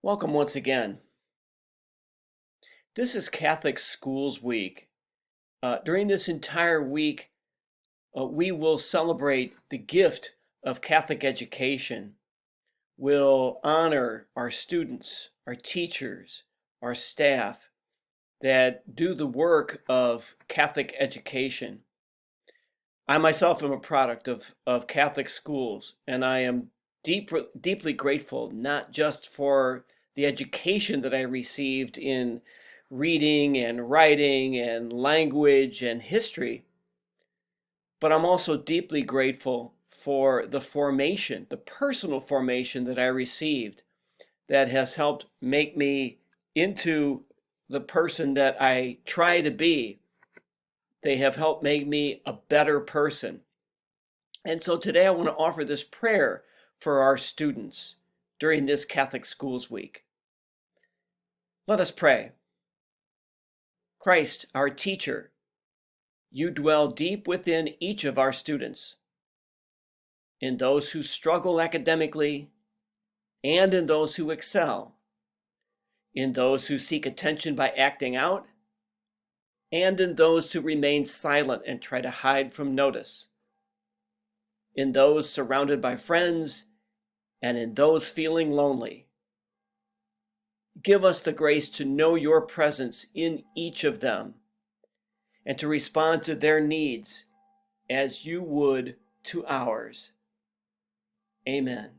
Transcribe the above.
Welcome once again. This is Catholic Schools Week. During this entire week, we will celebrate the gift of Catholic education. We'll honor our students, our teachers, our staff that do the work of Catholic education. I myself am a product of Catholic schools, and I am deeply grateful, not just for the education that I received in reading and writing and language and history, but I'm also deeply grateful for the formation, the personal formation that I received that has helped make me into the person that I try to be. They have helped make me a better person. And so today I want to offer this prayer for our students during this Catholic Schools Week. Let us pray. Christ, our teacher, you dwell deep within each of our students, in those who struggle academically and in those who excel, in those who seek attention by acting out, and in those who remain silent and try to hide from notice, in those surrounded by friends, and in those feeling lonely. Give us the grace to know your presence in each of them and to respond to their needs as you would to ours. Amen.